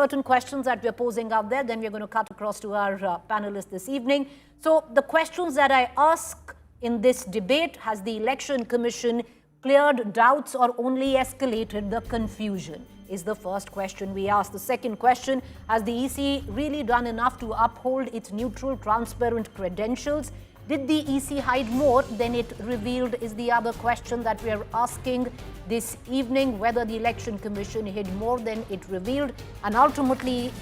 certain questions that we're posing out there, then we're going to cut across to our panelists this evening. So the questions that I ask in this debate: has the Election Commission cleared doubts or only escalated the confusion? Is the first question we ask. The second question: has the EC really done enough to uphold its neutral, transparent credentials? Did the EC hide more than it revealed? Is the other question that we are asking this evening. Whether the Election Commission hid more than it revealed, and ultimately,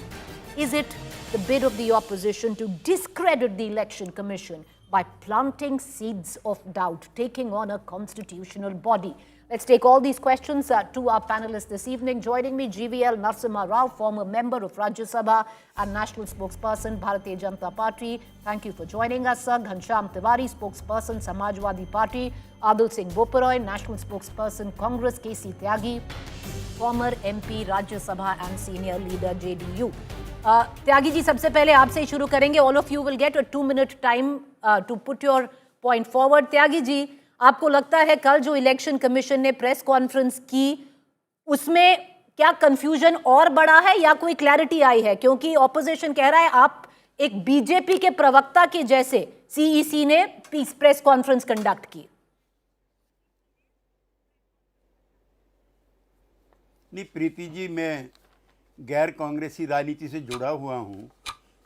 is it the bid of the opposition to discredit the Election Commission by planting seeds of doubt, taking on a constitutional body? Let's take all these questions to our panelists this evening. Joining me, GVL Narasimha Rao, former member of Rajya Sabha and national spokesperson, Bharatiya Janata Party. Thank you for joining us, sir. Ghanshyam Tiwari, spokesperson, Samajwadi Party. Adil Singh Boparoy, national spokesperson, Congress. KC Tyagi, former MP, Rajya Sabha and senior leader, JDU. Tyagi ji, सबसे पहले आपसे ही शुरू करेंगे. All of you will get a 2-minute time to put your point forward. Tyagi ji, आपको लगता है कल जो इलेक्शन कमीशन ने प्रेस कॉन्फ्रेंस की, उसमें क्या कंफ्यूजन और बढ़ा है या कोई क्लैरिटी आई है? क्योंकि ऑपोजिशन कह रहा है आप एक बीजेपी के प्रवक्ता के जैसे सीईसी ने प्रेस कॉन्फ्रेंस कंडक्ट की. नहीं प्रीति जी, मैं गैर कांग्रेसी राजनीति से जुड़ा हुआ हूं.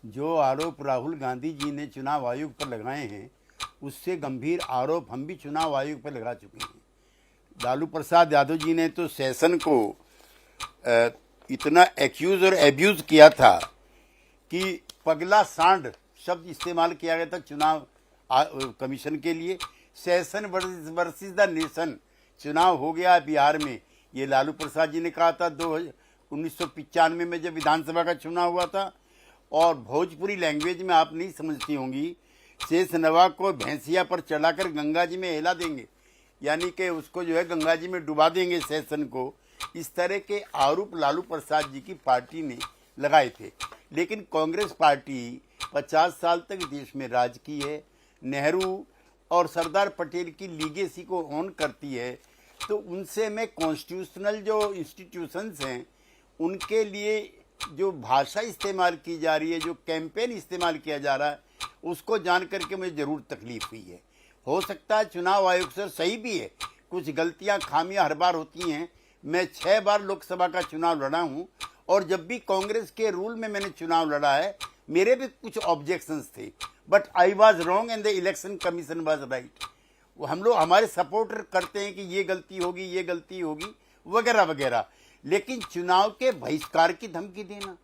जो आरोप राहुल गांधी जी ने चुनाव आयोग पर लगाए हैं, उससे गंभीर आरोप हम भी चुनाव आयोग पर लगा चुके हैं. लालू प्रसाद यादव जी ने तो सेशन को इतना एक्यूज और एब्यूज किया था कि पगला सांड शब्द इस्तेमाल किया गया था चुनाव कमीशन के लिए. सेशन वर्सेस द नेशन चुनाव हो गया बिहार में, ये लालू प्रसाद जी ने कहा था 1995 में जब विधानसभा का चुनाव हुआ था. और भोजपुरी लैंग्वेज में आप नहीं समझती होंगी, शेष नवा को भैंसिया पर चढ़ाकर गंगा जी में हिला देंगे, यानी कि उसको जो है गंगा जी में डुबा देंगे सेशन को. इस तरह के आरोप लालू प्रसाद जी की पार्टी ने लगाए थे. लेकिन कांग्रेस पार्टी 50 साल तक देश में राज की है, नेहरू और सरदार पटेल की लीगेसी को ऑन करती है. तो उनसे मैं कॉन्स्टिट्यूशनल जो इंस्टीट्यूशंस हैं उनके लिए जो भाषा इस्तेमाल की जा रही है, जो कैंपेन इस्तेमाल किया जा रहा है, उसको जान करके मुझे जरूर तकलीफ हुई है. हो सकता है चुनाव आयोग से सही भी है, कुछ गलतियां खामियां हर बार होती हैं. मैं 6 बार लोकसभा का चुनाव लड़ा हूं और जब भी कांग्रेस के रूल में मैंने चुनाव लड़ा है, मेरे भी कुछ ऑब्जेक्शंस थे, but I was wrong and the election commission was right. हम लोग हमारे सपोर्टर करते हैं कि ये गलती होगी, ये गलती होगी वगैरह वगैरह. लेकिन चुनाव के बहिष्कार की धमकी देना,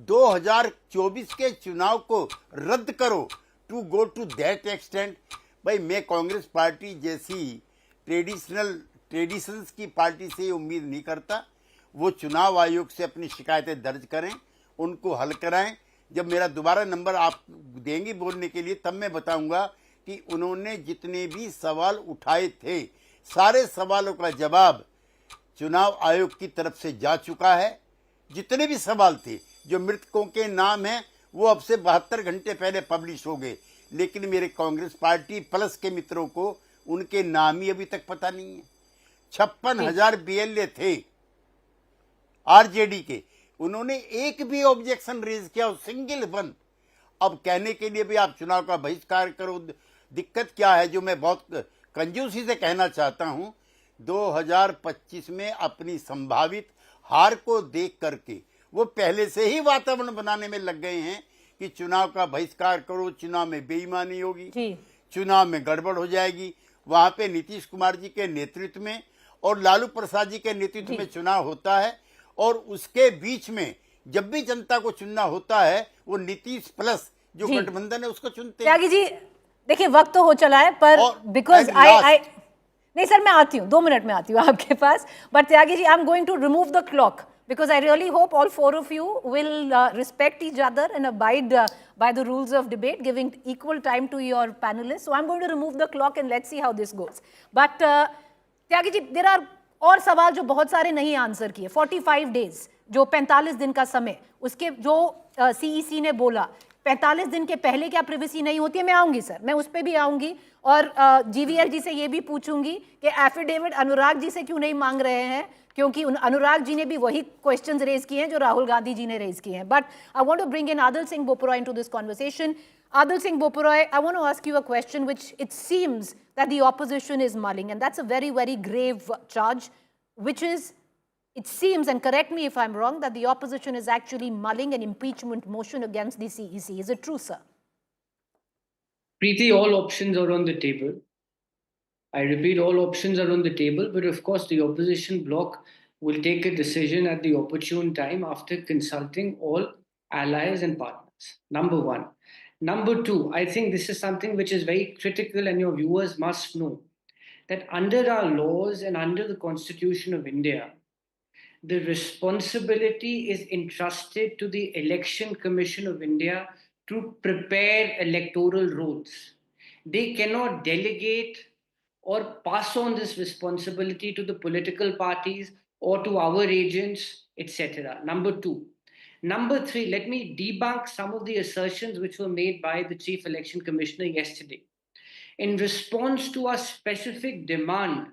2024 के चुनाव को रद्द करो, to go to that extent. भाई मैं कांग्रेस पार्टी जैसी ट्रेडिशंस की पार्टी से ये उम्मीद नहीं करता. वो चुनाव आयोग से अपनी शिकायतें दर्ज करें, उनको हल कराएं. जब मेरा दोबारा नंबर आप देंगे बोलने के लिए, तब मैं बताऊंगा कि उन्होंने जितने भी सवाल उठाए थे, सारे सवालों का जवाब चुनाव आयोग की तरफ से जा चुका है. जितने भी सवाल थे, जो मृतकों के नाम हैं, वो अब से 72 घंटे पहले पब्लिश हो गए. लेकिन मेरे कांग्रेस पार्टी प्लस के मित्रों को उनके नाम ही अभी तक पता नहीं है. 56,000 BLA थे आरजेडी के, उन्होंने एक भी ऑब्जेक्शन रेज किया, सिंगल वन. अब कहने के लिए भी आप चुनाव का बहिष्कार करो. दिक्कत क्या है, जो मैं बहुत कंजूसी से कहना चाहता हूं, 2025 में अपनी संभावित हार को देख करके वो पहले से ही वातावरण बनाने में लग गए हैं कि चुनाव का बहिष्कार करो, चुनाव में बेईमानी होगी, चुनाव में गड़बड़ हो जाएगी. वहां पे नीतीश कुमार जी के नेतृत्व में और लालू प्रसाद जी के नेतृत्व में चुनाव होता है, और उसके बीच में जब भी जनता को चुनना होता है, वो नीतीश प्लस जो गठबंधन है उसको चुनते हैं. त्यागी जी देखिए, वक्त तो हो चला है, पर बिकॉज आई नहीं सर, मैं आती हूँ, 2 मिनट में आती हूँ आपके पास. But Tyagi ji, I am going to remove the clock because I really hope all 4 of you will respect each other and abide by the rules of debate, giving equal time to your panelists. So I'm going to remove the clock and let's see how this goes. But Tyagi ji, there are और सवाल जो बहुत सारे नहीं answer किए. 45 days, जो 45 दिन का समय, उसके जो CEC ने बोला, 45 दिन के पहले क्या प्रिवेसी नहीं होती है? मैं आऊंगी सर, मैं उस पर भी आऊंगी. और GVL जी से ये भी पूछूंगी कि एफिडेविट अनुराग जी से क्यों नहीं मांग रहे हैं, क्योंकि अनुराग जी ने भी वही क्वेश्चंस रेज किए हैं जो राहुल गांधी जी ने रेज किए हैं. But I want to bring in Adil Singh Bopura into this conversation. Adil Singh Bopura, I want to ask you a question which it seems that the opposition is mulling, and that's a very, very grave charge, which is, it seems, and correct me if I'm wrong, that the opposition is actually mulling an impeachment motion against the CEC. Is it true, sir? Preeti, all options are on the table. I repeat, all options are on the table, but of course, the opposition bloc will take a decision at the opportune time after consulting all allies and partners. Number one. Number two, I think this is something which is very critical, and your viewers must know that under our laws and under the Constitution of India, the responsibility is entrusted to the Election Commission of India to prepare electoral rolls. They cannot delegate or pass on this responsibility to the political parties or to our agents, etc. Number two. Number three, let me debunk some of the assertions which were made by the Chief Election Commissioner yesterday. In response to a specific demand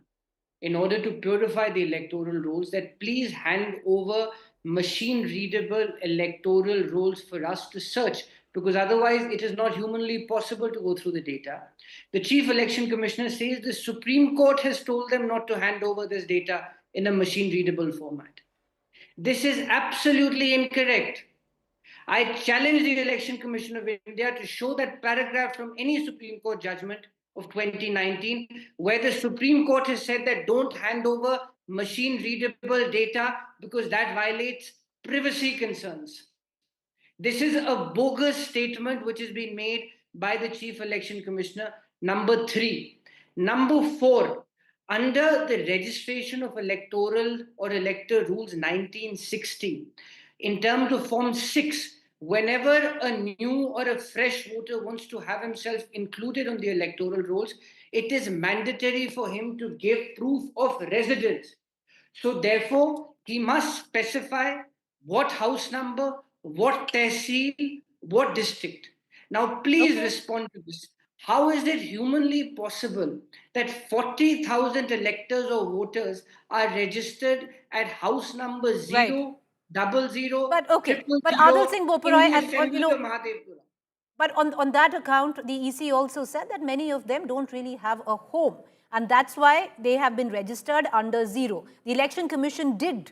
in order to purify the electoral rolls, that please hand over machine readable electoral rolls for us to search, because otherwise it is not humanly possible to go through the data. The Chief Election Commissioner says the Supreme Court has told them not to hand over this data in a machine readable format. This is absolutely incorrect. I challenge the Election Commission of India to show that paragraph from any Supreme Court judgment of 2019, where the Supreme Court has said that don't hand over machine readable data because that violates privacy concerns. This is a bogus statement which has been made by the Chief Election Commissioner. Number three. Number four, under the registration of electoral or elector rules 1960, in terms of Form 6, whenever a new or a fresh voter wants to have himself included on the electoral rolls, it is mandatory for him to give proof of residence. So therefore, he must specify what house number, what tehsil, what district. Now, please respond to this. How is it humanly possible that 40,000 electors or voters are registered at house number 0, 00, But okay, but 000 Adil Singh Bopura, in the and assembly of Mahadevapura? but on that account, the EC also said that many of them don't really have a home. And that's why they have been registered under 0. The Election Commission did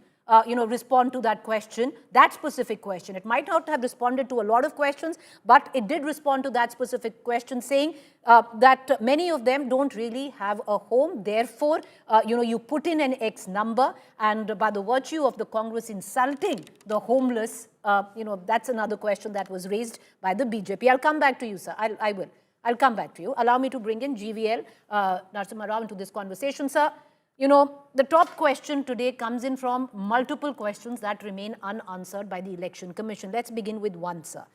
respond to that question, that specific question. It might not have responded to a lot of questions, but it did respond to that specific question, saying that many of them don't really have a home. Therefore, you put in an X number, and by the virtue of the Congress insulting the homeless, that's another question that was raised by the BJP. I'll come back to you, sir. I will. I'll come back to you. Allow me to bring in GVL, Narasimha Rao, into this conversation, sir. The top question today comes in from multiple questions that remain unanswered by the Election Commission. Let's begin with one, sir.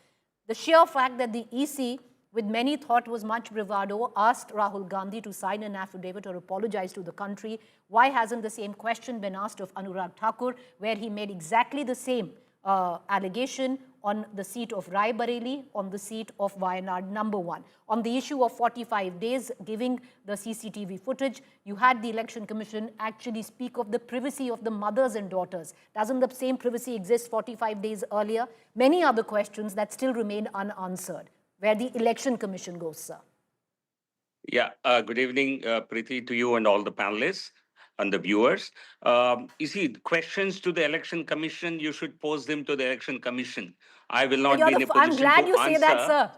The sheer fact that the EC, with many thought was much bravado, asked Rahul Gandhi to sign an affidavit or apologize to the country. Why hasn't the same question been asked of Anurag Thakur, where he made exactly the same allegation on the seat of Rai Bareli, on the seat of Wayanad number 1. On the issue of 45 days giving the CCTV footage, you had the Election Commission actually speak of the privacy of the mothers and daughters. Doesn't the same privacy exist 45 days earlier? Many other questions that still remain unanswered. Where the Election Commission goes, sir. Yeah, good evening, Preeti, to you and all the panelists and the viewers. You see, questions to the Election Commission, you should pose them to the Election Commission. I will not be in a position to answer. I'm glad you say that, sir.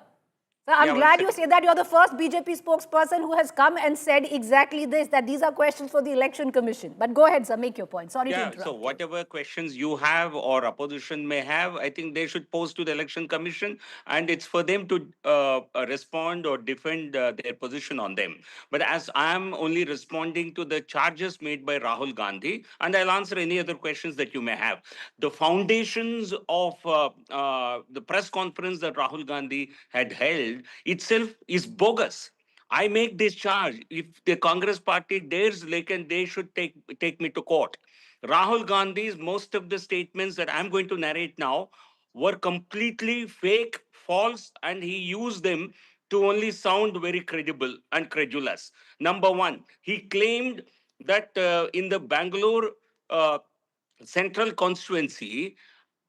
Sir, I'm glad you say that. You're the first BJP spokesperson who has come and said exactly this, that these are questions for the Election Commission. But go ahead, sir, make your point. Sorry to interrupt. So whatever questions you have or opposition may have, I think they should pose to the Election Commission, and it's for them to respond or defend their position on them. But as I'm only responding to the charges made by Rahul Gandhi, and I'll answer any other questions that you may have. The foundations of the press conference that Rahul Gandhi had held itself is bogus. I make this charge. If the Congress party dares, they should take me to court. Rahul Gandhi's most of the statements that I'm going to narrate now were completely fake, false, and he used them to only sound very credible and credulous. Number one, he claimed that in the Bangalore central constituency,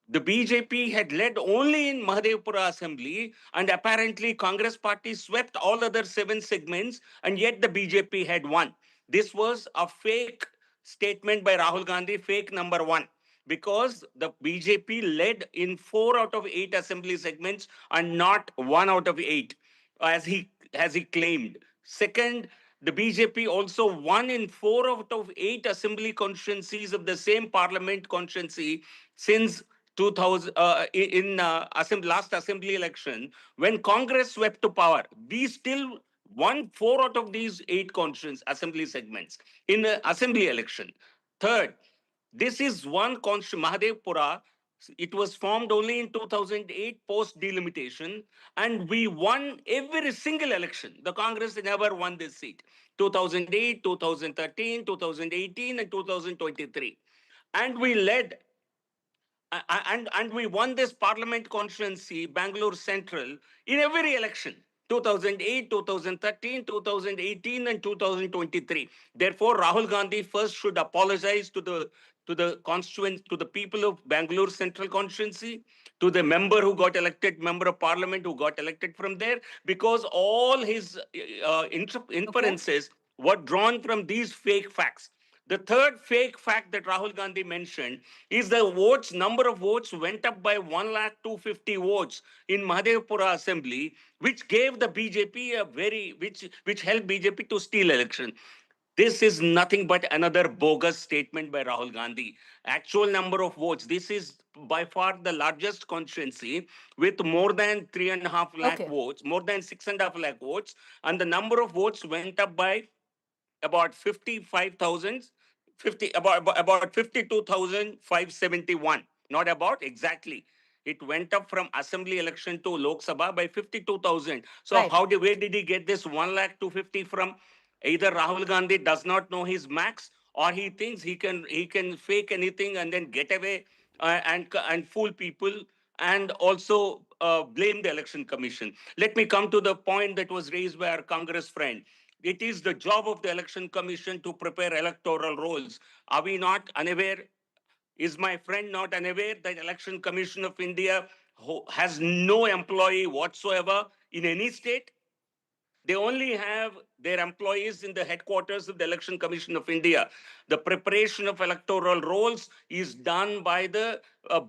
the BJP had led only in Mahadevapura assembly, and apparently Congress party swept all other 7 segments, and yet the BJP had won. This was a fake statement by Rahul Gandhi, fake number 1, because the BJP led in 4 out of 8 assembly segments and not 1 out of 8, as he claimed. Second, the BJP also won in 4 out of 8 assembly constituencies of the same parliament constituency since 2000 last assembly election, when Congress swept to power. We still won 4 out of these 8 constituency assembly segments in the assembly election. Third, this is one constitution, Mahadevapura. It was formed only in 2008 post delimitation, and we won every single election. The Congress never won this seat. 2008, 2013, 2018, and 2023. And we led and we won this parliament constituency, Bangalore Central, in every election. 2008, 2013, 2018, and 2023. Therefore, Rahul Gandhi first should apologize to the constituent, to the people of Bangalore Central constituency, to the member who got elected, member of parliament who got elected from there, because all his inferences were drawn from these fake facts. The third fake fact that Rahul Gandhi mentioned is the number of votes went up by 1,250,000 votes in Mahadevapura assembly, which gave the BJP which helped BJP to steal election. This is nothing but another bogus statement by Rahul Gandhi. Actual number of votes. This is by far the largest constituency with more than 3.5 lakh votes, more than 6.5 lakh votes, and the number of votes went up by about 55,000, about 52,571. Not about, exactly. It went up from assembly election to Lok Sabha by 52,000. So where did he get this 1,250,000 from? Either Rahul Gandhi does not know his max, or he thinks he can fake anything and then get away and fool people, and also blame the election commission. Let me come to the point that was raised by our Congress friend. It is the job of the election commission to prepare electoral rolls. Are we not unaware? Is my friend not unaware that Election Commission of India has no employee whatsoever in any state? They only have their employees in the headquarters of the Election Commission of India. The preparation of electoral rolls is done by the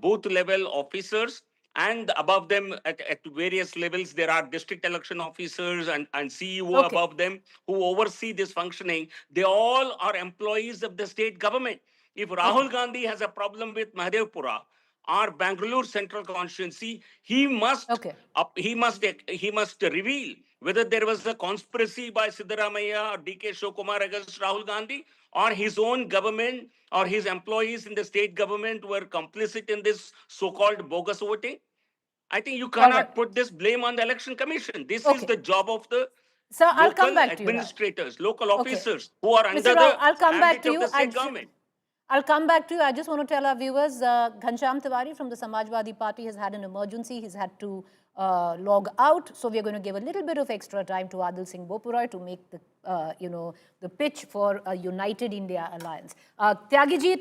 booth level officers, and above them at various levels, there are district election officers and CEO above them who oversee this functioning. They all are employees of the state government. If Rahul Gandhi has a problem with Mahadevapura or Bangalore Central constituency, he must reveal whether there was a conspiracy by Siddaramaiah or DK Shivakumar against Rahul Gandhi, or his own government or his employees in the state government were complicit in this so-called bogus voting. I think you cannot put this blame on the election commission. This is the job of the local administrators, local officers who are under the ambit of the state government. I'll come back to you. I just want to tell our viewers, Ghanshyam Tiwari from the Samajwadi Party has had an emergency. He's had to log out. So we're going to give a little bit of extra time to Adil Singh Bopuroy to make the, the pitch for a United India Alliance. Tyagi ji,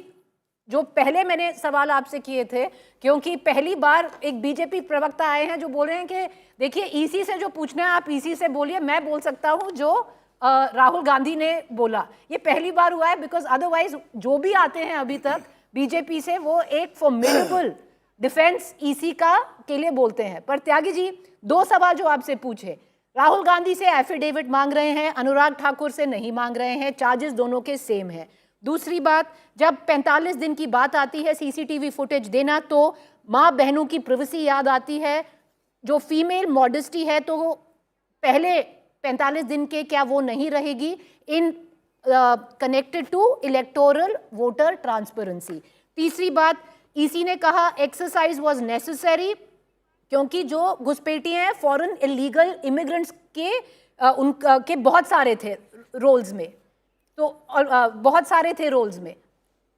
जो पहले मैंने सवाल आपसे किए थे, क्योंकि पहली बार एक बीजेपी प्रवक्ता आए हैं जो बोल रहे हैं कि देखिए ईसी से जो पूछना है आप ईसी से बोलिए, मैं बोल सकता हूं जो राहुल गांधी ने बोला. ये पहली बार हुआ है, बिकॉज अदरवाइज जो भी आते हैं अभी तक बीजेपी से वो एक फॉर्मिडेबल डिफेंस ईसी का के लिए बोलते हैं. पर त्यागी जी, 2 सवाल जो आपसे पूछे, राहुल गांधी से एफिडेविट मांग रहे हैं, अनुराग ठाकुर से नहीं मांग रहे हैं, चार्जेस दोनों के सेम है. दूसरी बात, जब 45 दिन की बात आती है सीसीटीवी फुटेज देना, तो माँ बहनों की प्रिवेसी याद आती है, जो फीमेल मॉडेस्टी है, तो पहले 45 दिन के क्या वो नहीं रहेगी इन connected to electoral voter transparency. तीसरी बात, ईसी ने कहा एक्सरसाइज वाज नेसेसरी क्योंकि जो घुसपैठिए हैं फॉरेन इलीगल इमिग्रेंट्स के बहुत सारे थे रोल्स में, तो बहुत सारे थे रोल्स में,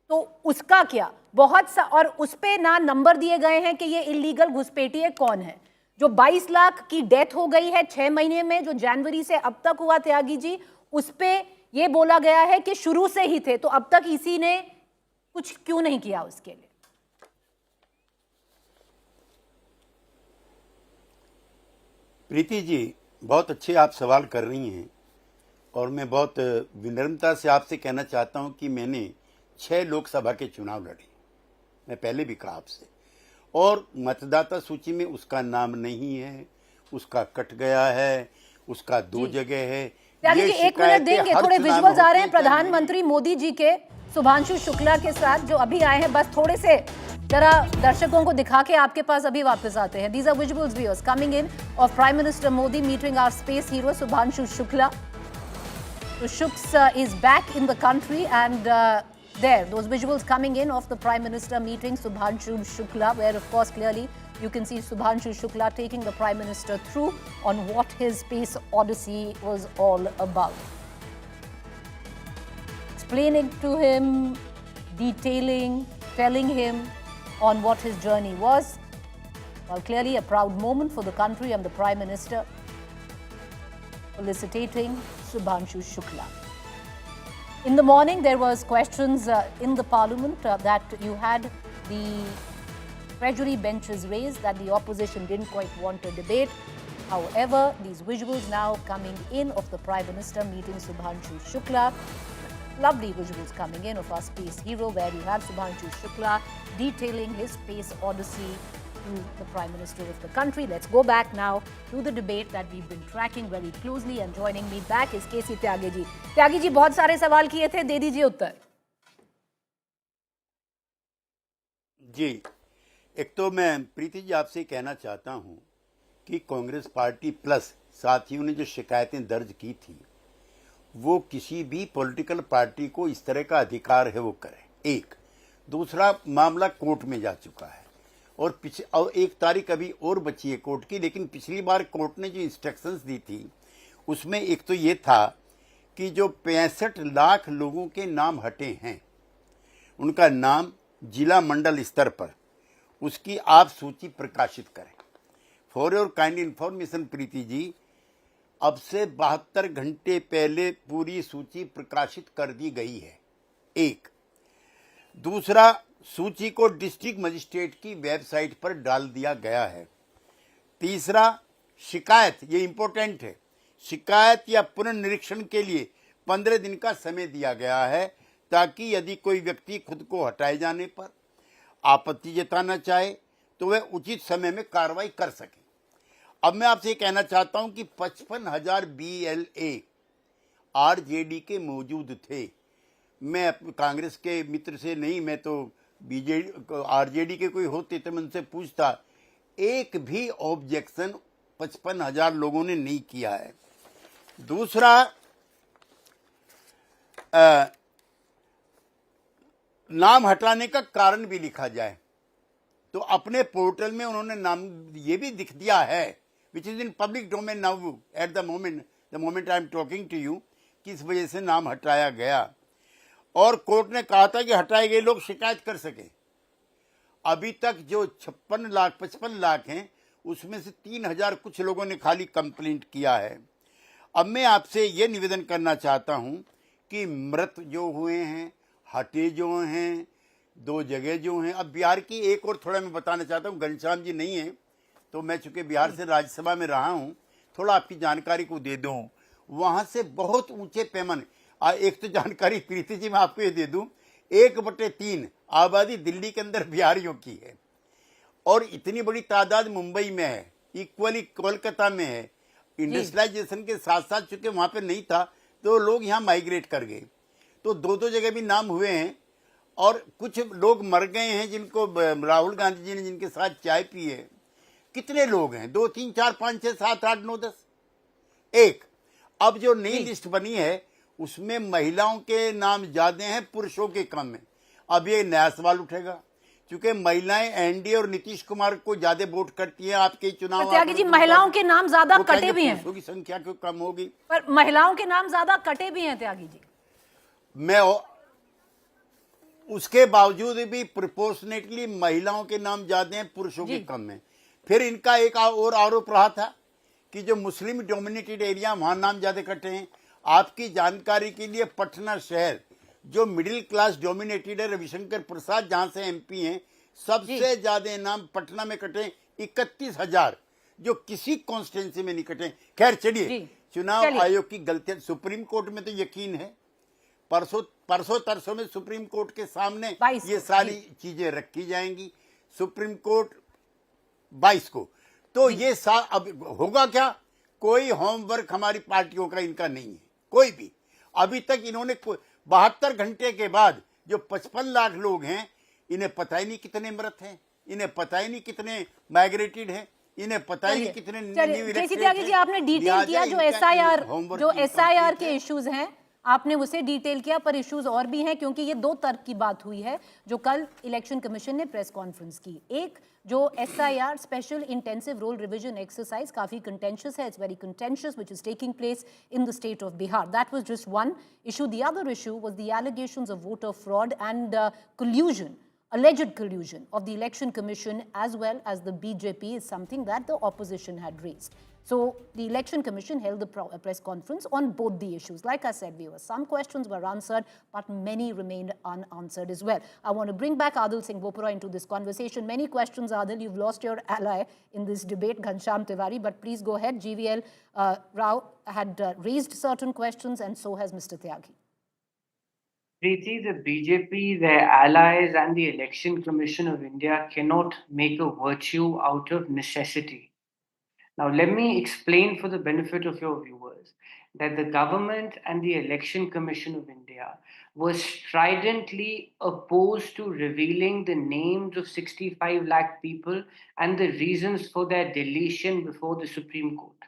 तो उसका क्या और उस पे ना नंबर दिए गए हैं कि ये इलीगल घुसपैठिए कौन है. जो 22 लाख की डेथ हो गई है 6 महीने में, जो जनवरी से अब तक हुआ त्यागी जी, उस पे ये बोला गया है कि शुरू से ही थे. तो अब तक इसी ने कुछ क्यों नहीं किया उसके लिए? प्रीति जी, बहुत अच्छे आप सवाल कर रही हैं और मैं बहुत विनम्रता से आपसे कहना चाहता हूं कि मैंने 6 लोकसभा के चुनाव लड़े। मैं पहले भी कहा आपसे, और मतदाता सूची में उसका नाम नहीं है, उसका कट गया है, उसका 2 जगह है। त्यागी जी, 1 मिनट देंगे, थोड़े विजुअल्स आ रहे हैं प्रधानमंत्री मोदी जी के सुभांशु शुक्ला के साथ जो अभी आए हैं, बस थोड़े से जरा दर्शकों को दिखा के आपके पास अभी वापस आते हैं। These are visuals, viewers, coming in of Prime Minister Modi meeting our space hero Subhanshu Shukla. So Shuks is back in the country, and there, those visuals coming in of the Prime Minister meeting Subhanshu Shukla, where of course clearly you can see Subhanshu Shukla taking the Prime Minister through on what his space odyssey was all about. Explaining to him, detailing, telling him on what his journey was. Well, clearly a proud moment for the country and the Prime Minister felicitating Subhanshu Shukla. In the morning, there was questions in the Parliament that you had the Treasury benches raised that the opposition didn't quite want to debate. However, these visuals now coming in of the Prime Minister meeting Subhanshu Shukla. Lovely visuals coming in of our space hero, where you have Subhanshu Shukla detailing his space odyssey to the Prime Minister of the country. Let's go back now to the debate that we've been tracking very closely, and joining me back is KC Tyagi ji. Tyagi ji, बहुत सारे सवाल किए थे, दे दीजिए उत्तर. जी, एक तो मैं प्रीति जी आपसे कहना चाहता हूं कि कांग्रेस पार्टी प्लस साथियों ने जो शिकायतें दर्ज की थी, वो किसी भी पॉलिटिकल पार्टी को इस तरह का अधिकार है वो करे। एक, दूसरा मामला कोर्ट में जा चुका है, और 1 तारीख अभी और बची है कोर्ट की, लेकिन पिछली बार कोर्ट ने जो इंस्ट्रक्शंस दी थी उसमें एक तो ये था कि जो 65 लाख लोगों के नाम हटे हैं, उनका नाम जिला मंडल स्तर पर उसकी आप सूची प्रकाशित करें। For your kind information Preeti ji, अब से 72 घंटे पहले पूरी सूची प्रकाशित कर दी गई है। एक, दूसरा, सूची को डिस्ट्रिक्ट मजिस्ट्रेट की वेबसाइट पर डाल दिया गया है। तीसरा, शिकायत, ये इंपॉर्टेंट है, शिकायत या पुनर्निरीक्षण के लिए 15 दिन का समय दिया गया है, ताकि यदि कोई व्यक्ति खुद को हटाए जाने पर आपत्ति जताना चाहे तो वह उचित समय में कार्रवाई कर सके। अब मैं आपसे कहना चाहता हूं कि 55,000 BLA RJD के मौजूद थे। मैं कांग्रेस के मित्र से नहीं, मैं तो BJD RJD के कोई होते तो मैं उनसे पूछता। एक भी ऑब्जेक्शन 55,000 लोगों ने नहीं किया है। दूसरा, नाम हटाने का कारण भी लिखा जाए, तो अपने पोर्टल में उन्होंने नाम ये भी दिख दिया है, which is in public domain now at the moment I am talking to you, किस वजह से नाम हटाया गया। और कोर्ट ने कहा था कि हटाए गए लोग शिकायत कर सके। अभी तक जो 55 लाख हैं, उसमें से 3,000 कुछ लोगों ने खाली कंप्लेंट किया है। अब मैं आपसे ये निवेदन करना चाहता हूं कि मृत जो हुए हैं, हटे जो हैं, 2 जगह जो हैं, अब बिहार की एक और थोड़ा मैं बताना चाहता हूं, घनश्याम जी नहीं है तो मैं चूंकि बिहार से राज्यसभा में रहा हूं, थोड़ा आपकी जानकारी को दे दूं। वहां से बहुत ऊंचे पैमाने, एक तो जानकारी प्रीति जी मैं आपको ये दे दूं, 1/3 आबादी दिल्ली के अंदर बिहारियों की है, और इतनी बड़ी तादाद मुंबई में है, इक्वली कोलकाता में है। इंडस्ट्रियलाइजेशन के साथ साथ चूंकि वहां पे नहीं था तो लोग यहाँ माइग्रेट कर गए, तो 2 जगह भी नाम हुए हैं, और कुछ लोग मर गए हैं जिनको राहुल गांधी जी ने जिनके साथ चाय पी है। कितने लोग हैं? 2, 3, 4, 5, 6, 7, 8, 9, 10। एक, अब जो नई लिस्ट बनी है उसमें महिलाओं के नाम ज्यादा हैं, पुरुषों के कम है। अब ये नया सवाल उठेगा, क्योंकि महिलाएं एनडीए और नीतीश कुमार को ज्यादा वोट करती हैं आपके चुनाव। त्यागी जी, महिलाओं के नाम ज्यादा कटे भी हैं, पुरुषों की संख्या क्यों कम होगी? पर महिलाओं के नाम ज्यादा कटे भी हैं त्यागी जी। मैं उसके बावजूद भी प्रोपोर्शनेटली महिलाओं के नाम ज्यादा हैं, पुरुषों के कम हैं। फिर इनका एक और आरोप रहा था कि जो मुस्लिम डोमिनेटेड एरिया, वहां नाम ज्यादा कटे हैं। आपकी जानकारी के लिए पटना शहर जो मिडिल क्लास डोमिनेटेड है, रविशंकर प्रसाद जहां से एमपी हैं, सबसे ज्यादा इनाम पटना में कटे 31,000, जो किसी कॉन्स्टिट्यूंसी में नहीं कटे। खैर चलिए, चुनाव आयोग की गलतियां, सुप्रीम कोर्ट में तो यकीन है, परसों तरसों में सुप्रीम कोर्ट के सामने ये सारी चीजें रखी जाएंगी। सुप्रीम कोर्ट 22 को, तो ये अब होगा क्या? कोई होमवर्क हमारी पार्टियों का इनका नहीं है, कोई भी। अभी तक इन्होंने 72 घंटे के बाद जो 55 लाख लोग हैं, इन्हें पता ही नहीं कितने मृत हैं, इन्हें पता ही नहीं कितने माइग्रेटेड हैं, इन्हें पता ही नहीं कितने न्यू इलेक्टेड हैं। जी, आपने डिटेल किया जो एसआईआर के इश्यूज हैं, आपने उसे डिटेल किया, पर इश्यूज और भी हैं, क्योंकि ये दो तर्क की बात हुई है जो कल इलेक्शन कमीशन ने प्रेस कॉन्फ्रेंस की। एक, जो SIR special intensive roll revision exercise काफी कंटेंशियस है, it's very contentious, which is taking place in the state of Bihar. That was just one issue. The other issue was the allegations of voter fraud and collusion, alleged collusion of the election commission as well as the BJP is something that the opposition had raised. So the election commission held the press conference on both the issues. Like I said, some questions were answered, but many remained unanswered as well. I want to bring back Adil Singh Bopara into this conversation. Many questions, Adil. You've lost your ally in this debate, Ghanshyam Tiwari, but please go ahead. GVL Rao had raised certain questions, and so has Mr. Tyagi. Preeti, the BJP, their allies, and the Election Commission of India cannot make a virtue out of necessity. Now, let me explain for the benefit of your viewers that the government and the Election Commission of India were stridently opposed to revealing the names of 65 lakh people and the reasons for their deletion before the Supreme Court.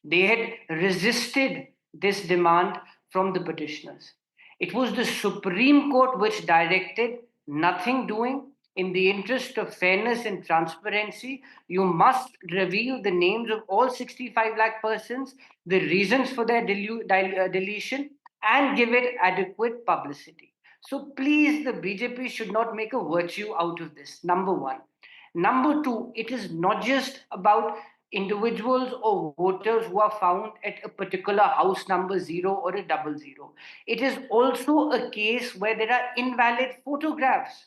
They had resisted this demand from the petitioners. It was the Supreme Court which directed nothing doing. In the interest of fairness and transparency, you must reveal the names of all 65 lakh persons, the reasons for their deletion, and give it adequate publicity. So please, the BJP should not make a virtue out of this, number one. Number two, it is not just about individuals or voters who are found at a particular house number 0 or a 00. It is also a case where there are invalid photographs,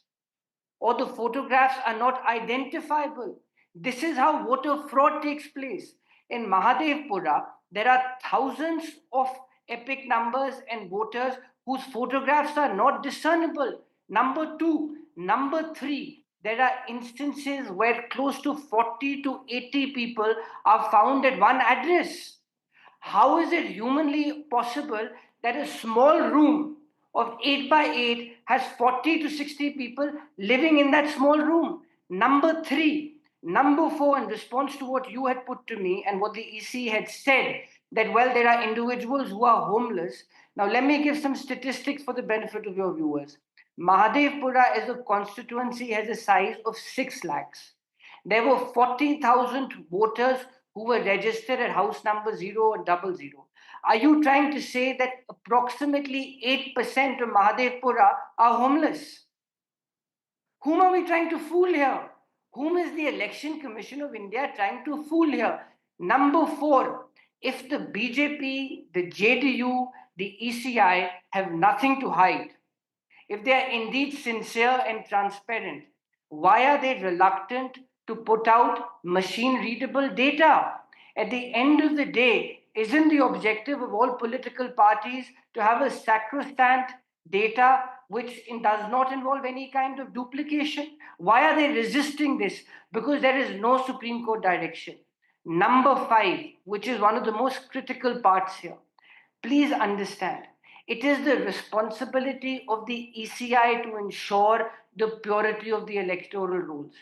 or the photographs are not identifiable. This is how voter fraud takes place. In Mahadevapura, there are thousands of epic numbers and voters whose photographs are not discernible. Number two. Number three, there are instances where close to 40 to 80 people are found at one address. How is it humanly possible that a small room of 8 by 8 has 40 to 60 people living in that small room? Number three. Number four, in response to what you had put to me and what the EC had said, that, well, there are individuals who are homeless. Now, let me give some statistics for the benefit of your viewers. Mahadevapura as a constituency has a size of 6 lakhs. There were 40,000 voters who were registered at house number 0 or 00. Are you trying to say that approximately 8% of Mahadevapura are homeless? Whom are we trying to fool here? Whom is the Election Commission of India trying to fool here? Number four, if the BJP, the JDU, the ECI have nothing to hide, if they are indeed sincere and transparent, why are they reluctant to put out machine-readable data? At the end of the day, isn't the objective of all political parties to have a sacrosanct data which does not involve any kind of duplication? Why are they resisting this? Because there is no Supreme Court direction. Number five, which is one of the most critical parts here, please understand, it is the responsibility of the ECI to ensure the purity of the electoral rules.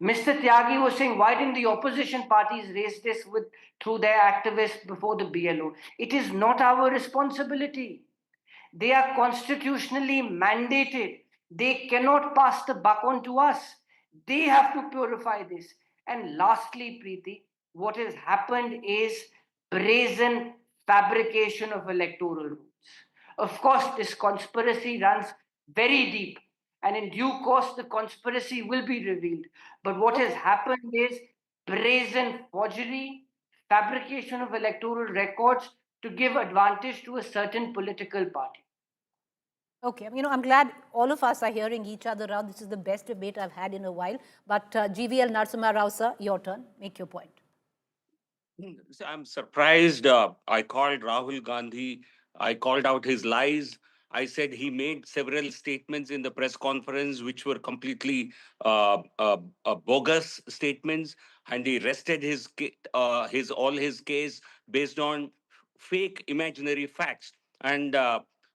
Mr. Tyagi was saying, why didn't the opposition parties raise this through their activists before the BLO? It is not our responsibility. They are constitutionally mandated. They cannot pass the buck on to us. They have to purify this. And lastly, Preeti, what has happened is brazen fabrication of electoral rules. Of course, this conspiracy runs very deep, and in due course, the conspiracy will be revealed. But what has happened is brazen forgery, fabrication of electoral records to give advantage to a certain political party. Okay, I'm glad all of us are hearing each other out. This is the best debate I've had in a while. But GVL Narasimha Rao sir, your turn. Make your point. So I'm surprised. I called Rahul Gandhi. I called out his lies. I said he made several statements in the press conference which were completely bogus statements, and he rested his all his case based on fake imaginary facts. And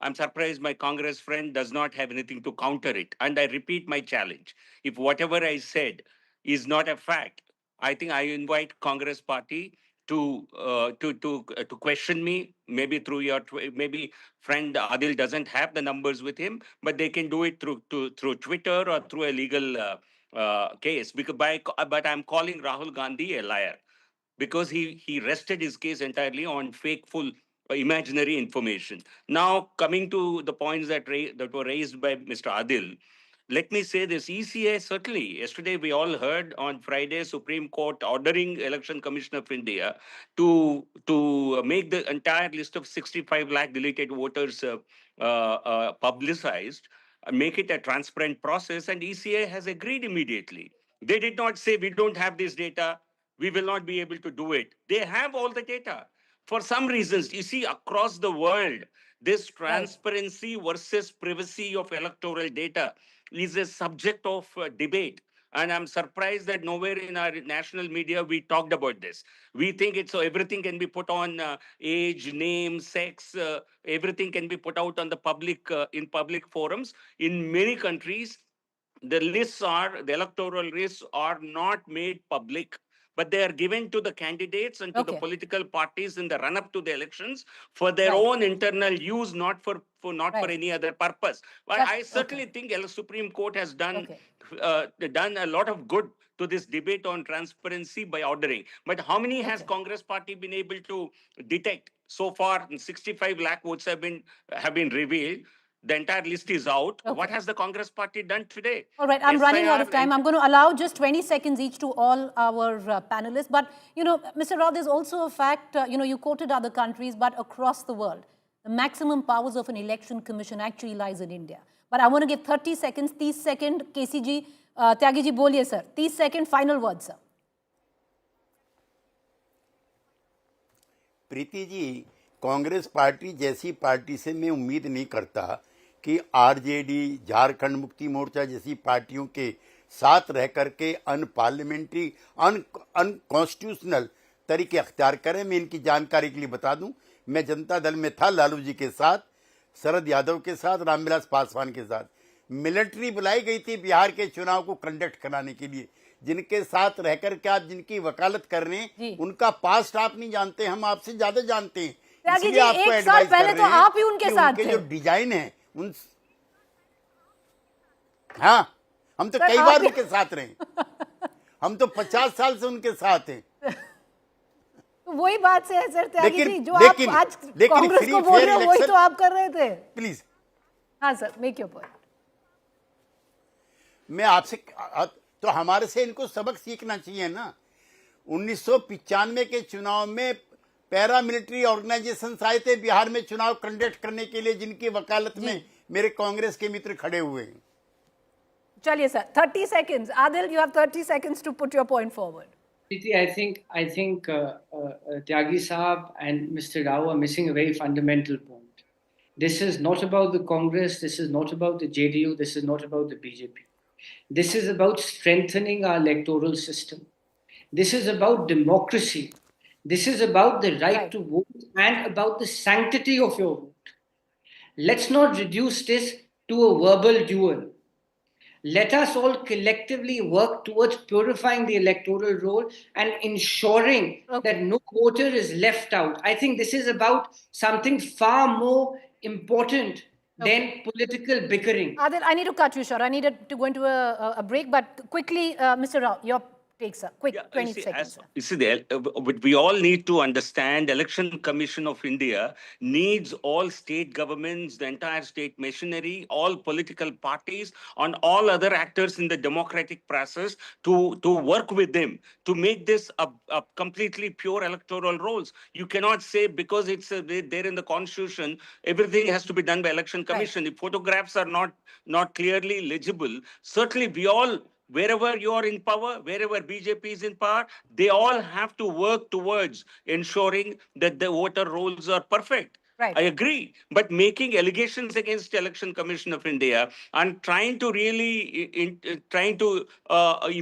I'm surprised my Congress friend does not have anything to counter it. And I repeat my challenge: if whatever I said is not a fact, I think I invite Congress party to question me, maybe through maybe friend Adil doesn't have the numbers with him, but they can do it through Twitter or through a legal case. But I'm calling Rahul Gandhi a liar because he rested his case entirely on fake, full, imaginary information. Now, coming to the points that were raised by Mr. Adil, let me say this: ECA, certainly. Yesterday, we all heard on Friday Supreme Court ordering Election Commission of India to make the entire list of 65 lakh deleted voters publicized, make it a transparent process, and ECA has agreed immediately. They did not say we don't have this data, we will not be able to do it. They have all the data. For some reasons, you see, across the world, this Right. transparency versus privacy of electoral data is a subject of debate. And I'm surprised that nowhere in our national media we talked about this. We think it's so everything can be put on age, name, sex, everything can be put out on the public in public forums. In many countries, the electoral lists are not made public, but they are given to the candidates and to the Okay. political parties in the run up to the elections for their Right. own internal use, not for Right. any other purpose. But Just I okay. certainly think the Supreme Court has Okay. done a lot of good to this debate on transparency by ordering. But how many has Okay. Congress party been able to detect so far? 65 lakh votes have been revealed. The entire list is out. What Okay. has the Congress party done today? All right, I'm running out SIR of time. I'm going to allow just 20 seconds each to all our panelists. But, Mr. Rao, there's also a fact, you quoted other countries, but across the world, the maximum powers of an election commission actually lies in India. But I want to give 30 seconds, 30 second, KCG, Tyagi ji, boliye, sir. 30 second, final word, sir. Preeti ji, Congress party जैसी party से मैं उम्मीद नहीं करता कि RJD, Jharkhand Mukti Morcha जैसी पार्टियों के साथ रह करके अनपार्लियामेंट्री, अनकॉन्स्टिट्यूशनल तरीके अख्तियार करें। मैं इनकी जानकारी के लिए बता दूं, मैं जनता दल में था लालू जी के साथ, शरद यादव के साथ, रामविलास पासवान के साथ। मिलिट्री बुलाई गई थी बिहार के चुनाव को कंडक्ट कराने के लिए। जिनके साथ रहकर के आप जिनकी वकालत कर रहे हैं, उनका पास्ट आप नहीं जानते, हम आपसे ज्यादा जानते हैं। त्यागी इसलिए जी, आपको एक साल एडवाइस कर पहले रहे तो हैं आप ही उनके कि साथ उनके थे। जो डिजाइन है उन हाँ, हम तो सर, कई आप बार भी- उनके साथ रहे, हम तो 50 साल से उनके साथ हैं। तो वही बात से है सर त्यागी लेकिन- जी, जो लेकिन- आप आज लेकिन कांग्रेस free को बोल fair रहे हो वही election- तो आप कर रहे थे। प्लीज, हाँ सर, मेक योर पॉइंट। मैं आपसे तो हमारे से इनको सबक सीखना चाहिए ना। 1995 के चुनाव में पैरामिलिट्री ऑर्गेनाइजेशंस आए थे बिहार में चुनाव कंडक्ट करने के लिए, जिनकी वकालत में मेरे कांग्रेस के मित्र खड़े हुए हैं। चलिए sir, 30 seconds. Adil, you have 30 seconds to put your point forward. I think Tyagi Saab and Mr. Rao are missing a very fundamental point. This is not about the Congress. This is not about the JDU. This is not about the BJP. This is about strengthening our electoral system. This is about democracy. This is about the right to vote and about the sanctity of your vote. Let's not reduce this to a verbal duel. Let us all collectively work towards purifying the electoral roll and ensuring that no voter is left out. I think this is about something far more important than political bickering. Adil, I need to cut you short. I needed to go into a break, but quickly, Mr. Rao, your takes a quick Yeah, 20 seconds. but we all need to understand Election Commission of India needs all state governments, the entire state machinery, all political parties, and all other actors in the democratic process to work with them to make this a completely pure electoral rolls. You cannot say because it's there in the constitution, everything has to be done by Election Commission. If photographs are not clearly legible, certainly we all, wherever you are in power, wherever BJP is in power, they all have to work towards ensuring that the voter rolls are perfect. Right. I agree. But making allegations against Election Commission of India and trying to really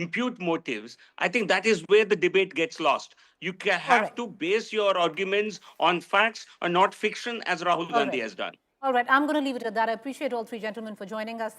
impute motives, I think that is where the debate gets lost. You have right. to base your arguments on facts and not fiction, as Rahul Gandhi right. has done. All right, I'm going to leave it at that. I appreciate all three gentlemen for joining us.